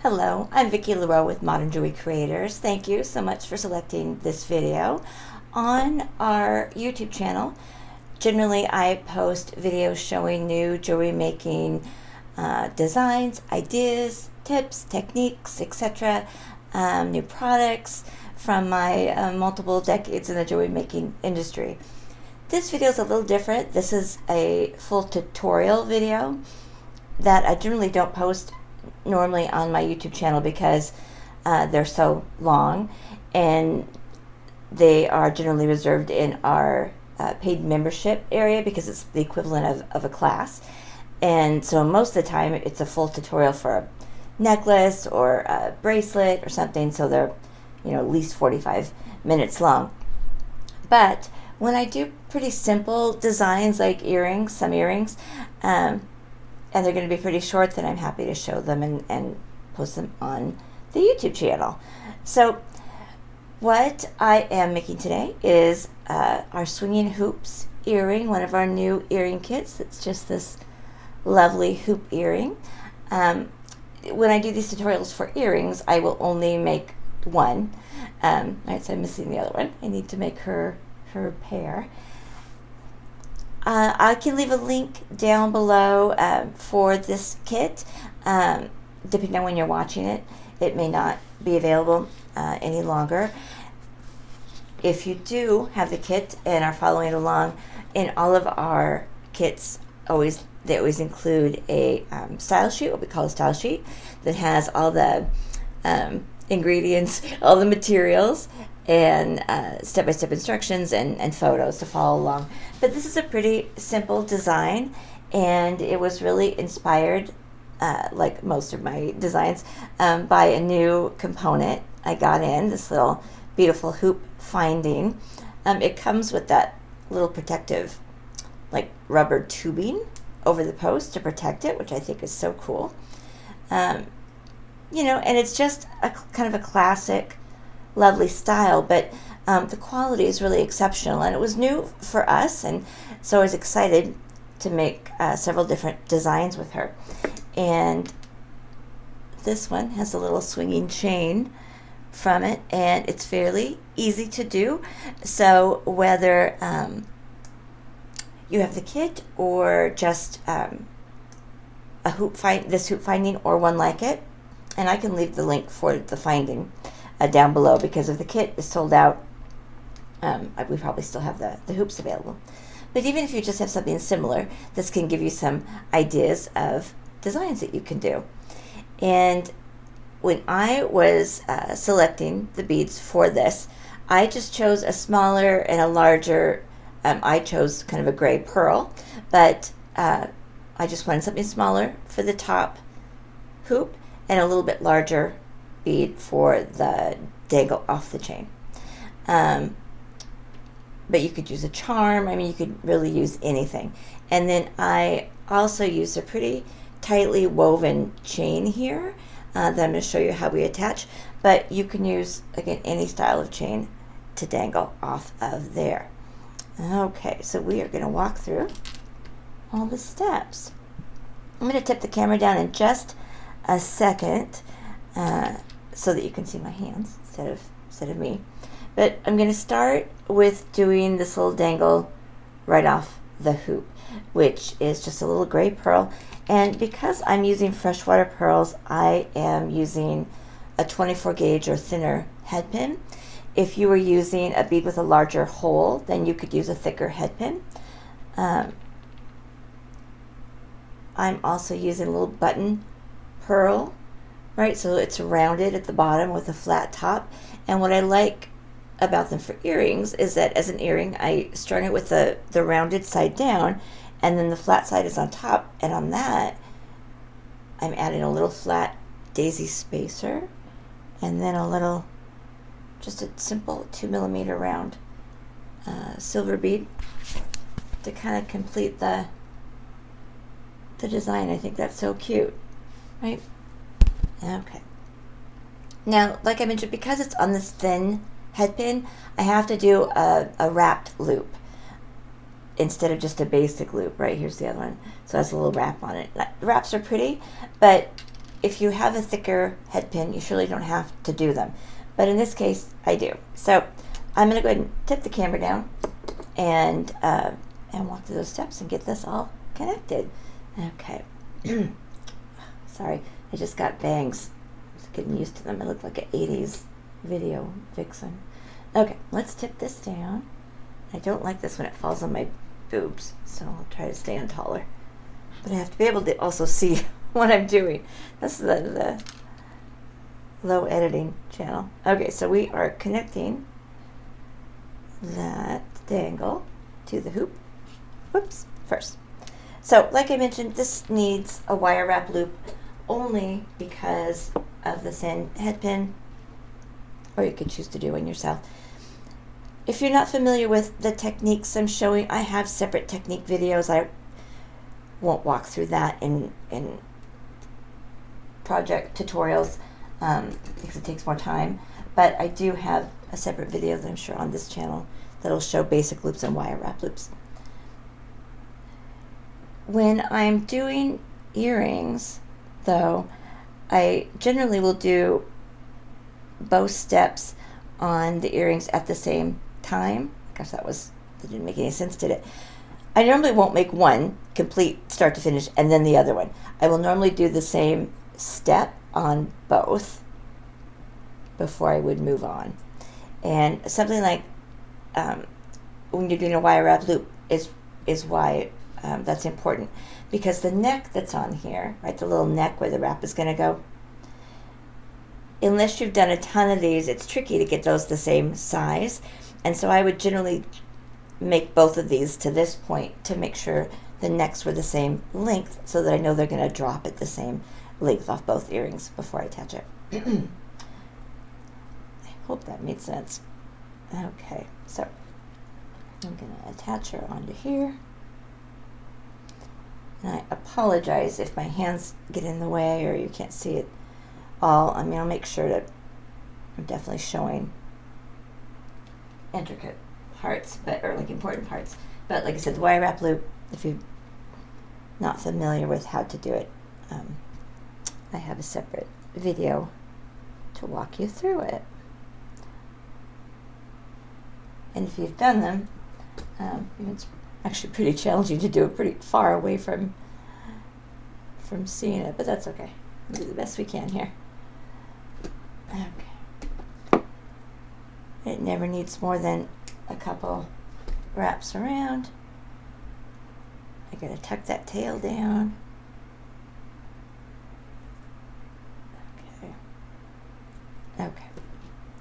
Hello, I'm Vicki Leroux with Modern Jewelry Creators. Thank you so much for selecting this video. On our YouTube channel, generally I post videos showing new jewelry making designs, ideas, tips, techniques, etc., new products from my multiple decades in the jewelry making industry. This video is a little different. This is a full tutorial video that I generally don't post normally on my YouTube channel because they're so long, and they are generally reserved in our paid membership area because it's the equivalent of a class. And so most of the time it's a full tutorial for a necklace or a bracelet or something, so they're at least 45 minutes long. But when I do pretty simple designs like earrings, some earrings, and they're going to be pretty short, then I'm happy to show them and post them on the YouTube channel. So what I am making today is our swinging hoops earring, one of our new earring kits. It's just this lovely hoop earring. When I do these tutorials for earrings, I will only make one. All right, so I'm missing the other one. I need to make her pair. I can leave a link down below for this kit. Depending on when you're watching it, it may not be available any longer. If you do have the kit and are following along, in all of our kits, they always include a style sheet, what we call a style sheet, that has all the ingredients, all the materials, and step-by-step instructions and photos to follow along. But this is a pretty simple design, and it was really inspired, like most of my designs, by a new component I got in, this little beautiful hoop finding. It comes with that little protective, like rubber tubing over the post to protect it, which I think is so cool. And it's just a kind of a classic, lovely style, but the quality is really exceptional, and it was new for us, and so I was excited to make several different designs with her. And this one has a little swinging chain from it, and it's fairly easy to do. So whether you have the kit or just this hoop finding or one like it, and I can leave the link for the finding down below, because if the kit is sold out, we probably still have the hoops available. But even if you just have something similar, this can give you some ideas of designs that you can do. And when I was selecting the beads for this, I just chose a smaller and a larger. I chose kind of a gray pearl, but I just wanted something smaller for the top hoop and a little bit larger bead for the dangle off the chain. But you could use a charm. I mean, you could really use anything. And then I also used a pretty tightly woven chain here that I'm going to show you how we attach. But you can use, again, any style of chain to dangle off of there. Okay, so we are going to walk through all the steps. I'm going to tip the camera down in just a second so that you can see my hands instead of me. But I'm going to start with doing this little dangle right off the hoop, which is just a little gray pearl. And because I'm using freshwater pearls, I am using a 24 gauge or thinner head pin. If you were using a bead with a larger hole, then you could use a thicker head pin. I'm also using a little button pearl, right? So it's rounded at the bottom with a flat top. And what I like about them for earrings is that as an earring, I strung it with the rounded side down, and then the flat side is on top. And on that, I'm adding a little flat daisy spacer, and then just a simple 2mm round silver bead to kind of complete the design. I think that's so cute, right? Okay. Now, like I mentioned, because it's on this thin head pin, I have to do a wrapped loop instead of just a basic loop. Right, here's the other one. So it has a little wrap on it. Wraps are pretty, but if you have a thicker head pin, you surely don't have to do them. But in this case, I do. So I'm going to go ahead and tip the camera down and walk through those steps and get this all connected. Okay. Sorry, I just got bangs. I was getting used to them. I look like an 80s video vixen. Okay, let's tip this down. I don't like this when it falls on my boobs, so I'll try to stand taller. But I have to be able to also see what I'm doing. This is the low editing channel. Okay, so we are connecting that dangle to the hoop. Whoops, first. So, like I mentioned, this needs a wire wrap loop only because of the thin head pin, or you could choose to do one yourself. If you're not familiar with the techniques I'm showing, I have separate technique videos. I won't walk through that in project tutorials because it takes more time, but I do have a separate video that I'm sure on this channel that'll show basic loops and wire wrap loops. When I'm doing earrings, though, I generally will do both steps on the earrings at the same time. Gosh, that didn't make any sense, did it? I normally won't make one complete start to finish and then the other one. I will normally do the same step on both before I would move on. And something like when you're doing a wire wrap loop is why that's important, because the neck that's on here, right, the little neck where the wrap is going to go, unless you've done a ton of these, it's tricky to get those the same size. And so I would generally make both of these to this point to make sure the necks were the same length so that I know they're going to drop at the same length off both earrings before I attach it. I hope that made sense. Okay, so I'm going to attach her onto here. And I apologize if my hands get in the way or you can't see it all. I mean, I'll make sure that I'm definitely showing intricate parts, or like important parts. But like I said, the wire wrap loop, if you're not familiar with how to do it, I have a separate video to walk you through it. And if you've done them, it's actually pretty challenging to do it pretty far away from seeing it, but that's okay. We'll do the best we can here. Okay. It never needs more than a couple wraps around. I gotta tuck that tail down. Okay.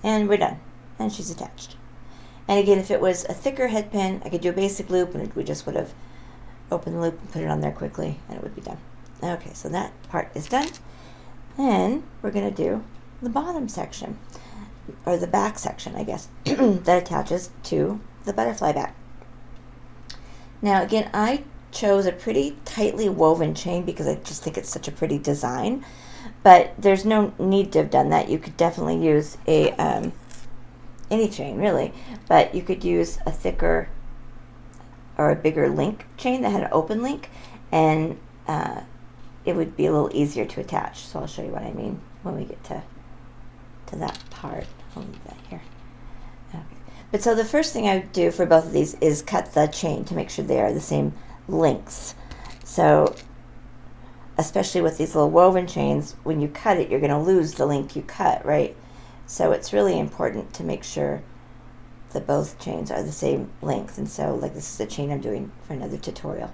And we're done. And she's attached. And again, if it was a thicker head pin, I could do a basic loop and we just would have opened the loop and put it on there quickly and it would be done. Okay, so that part is done. Then we're going to do the bottom section, or the back section, I guess, that attaches to the butterfly back. Now, again, I chose a pretty tightly woven chain because I just think it's such a pretty design, but there's no need to have done that. You could definitely use a any chain, really, but you could use a thicker or a bigger link chain that had an open link, and it would be a little easier to attach. So I'll show you what I mean when we get to that part. I'll leave that here. Okay. But so the first thing I would do for both of these is cut the chain to make sure they are the same lengths. So especially with these little woven chains, when you cut it, you're going to lose the link you cut, right? So it's really important to make sure that both chains are the same length. And so, like, this is a chain I'm doing for another tutorial.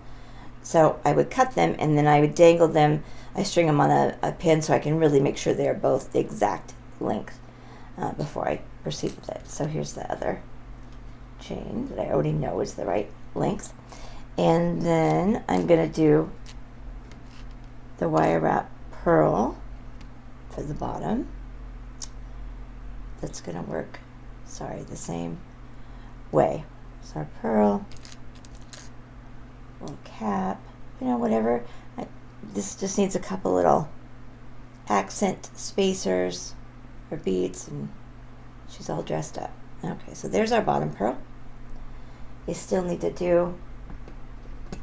So I would cut them and then I would dangle them. I string them on a pin so I can really make sure they're both the exact length before I proceed with it. So here's the other chain that I already know is the right length. And then I'm going to do the wire wrap pearl for the bottom. That's going to work, the same way. So our pearl, little cap, whatever. This just needs a couple little accent spacers or beads, and she's all dressed up. Okay, so there's our bottom pearl. You still need to do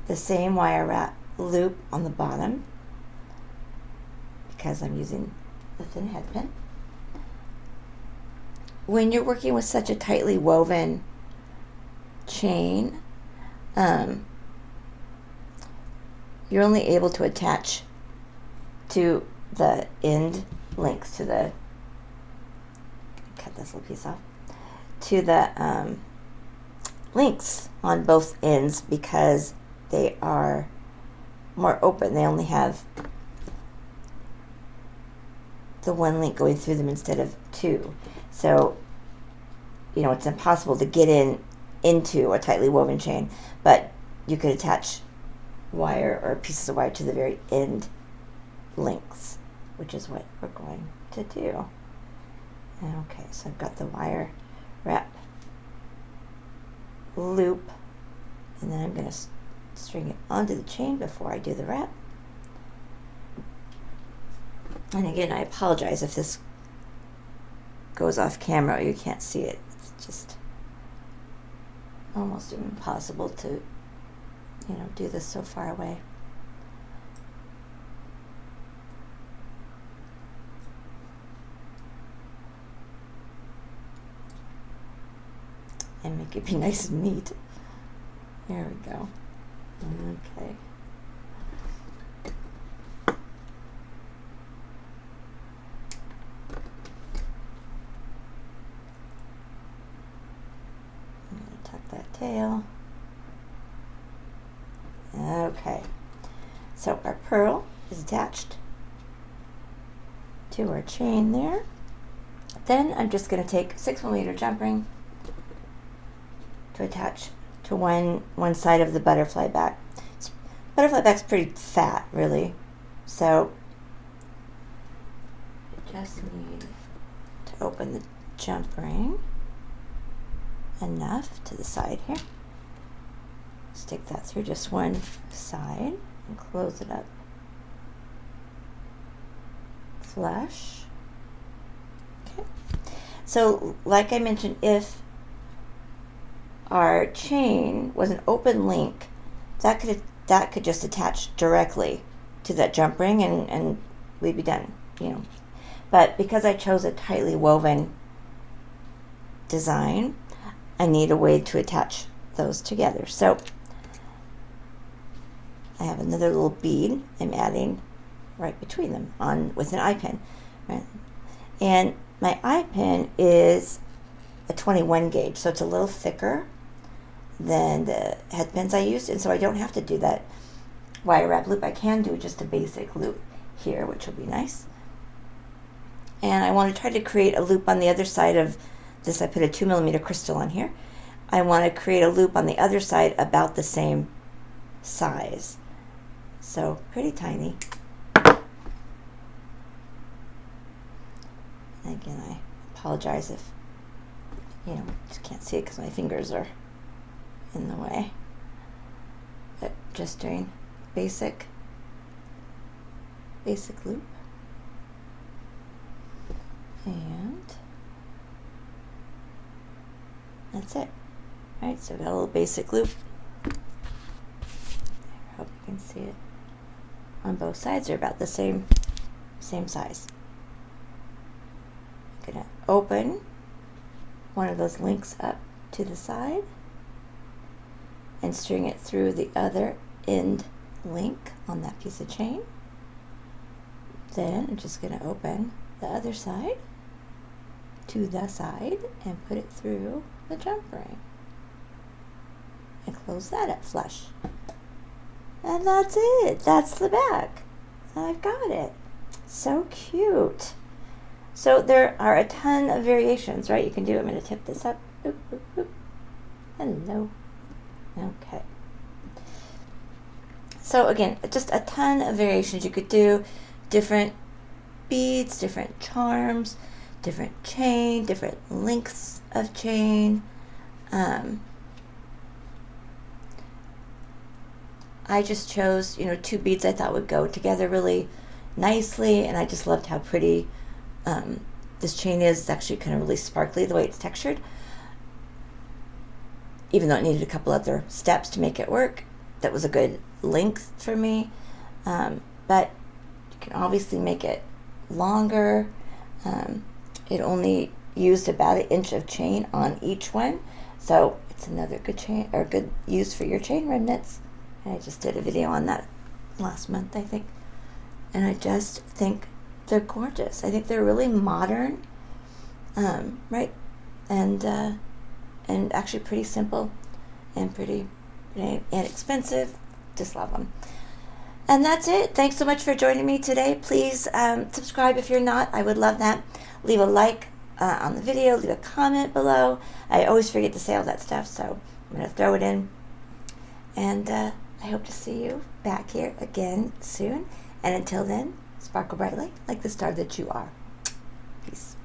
the same wire wrap loop on the bottom, because I'm using the thin head pin. When you're working with such a tightly woven chain, you're only able to attach to the end links, to the, cut this little piece off, to the links on both ends because they are more open. They only have the one link going through them instead of two. So, you know, it's impossible to get into a tightly woven chain, but you could attach wire or pieces of wire to the very end links, which is what we're going to do. Okay, so I've got the wire wrap loop, and then I'm going to string it onto the chain before I do the wrap. And again, I apologize if this goes off camera or you can't see it. It's just almost impossible to, you know, do this so far away. And make it be nice and neat. There we go. Okay. I'm going to tuck that tail. Okay. So our pearl is attached to our chain there. Then I'm just going to take 6mm jump ring to attach to one side of the butterfly back. Butterfly back's pretty fat, really, so you just need to open the jump ring enough to the side here. Stick that through just one side and close it up flush. Okay. So, like I mentioned, if our chain was an open link, that could just attach directly to that jump ring and we'd be done, you know. But because I chose a tightly woven design, I need a way to attach those together. So I have another little bead I'm adding right between them with an eye pin, right? And my eye pin is a 21 gauge, so it's a little thicker than the head pins I used, and so I don't have to do that wire wrap loop. I can do just a basic loop here, which will be nice. And I want to try to create a loop on the other side of this. I put a 2mm crystal on here. I want to create a loop on the other side about the same size, so pretty tiny. And again, I apologize if you just can't see it because my fingers are in the way. But just doing basic loop. And that's it. Alright, so I've got a little basic loop. I hope you can see it. On both sides, they're about the same size. I'm gonna open one of those links up to the side and string it through the other end link on that piece of chain. Then I'm just going to open the other side to the side and put it through the jump ring and close that up flush. And that's it. That's the back. I've got it. So cute. So there are a ton of variations, right? You can do. I'm going to tip this up. Boop, boop, boop. Hello. Okay. So again, just a ton of variations you could do. Different beads, different charms, different chain, different lengths of chain. I just chose, 2 beads I thought would go together really nicely, and I just loved how pretty this chain is. It's actually kind of really sparkly the way it's textured, even though it needed a couple other steps to make it work. That was a good length for me, but you can obviously make it longer. It only used about 1 inch of chain on each one, so it's another good chain or good use for your chain remnants. And I just did a video on that last month, I think, and I just think they're gorgeous. I think they're really modern, right, and actually pretty simple and pretty inexpensive. Just love them. And that's it. Thanks so much for joining me today. Please subscribe if you're not. I would love that. Leave a like on the video. Leave a comment below. I always forget to say all that stuff, so I'm going to throw it in. And I hope to see you back here again soon. And until then, sparkle brightly like the star that you are. Peace.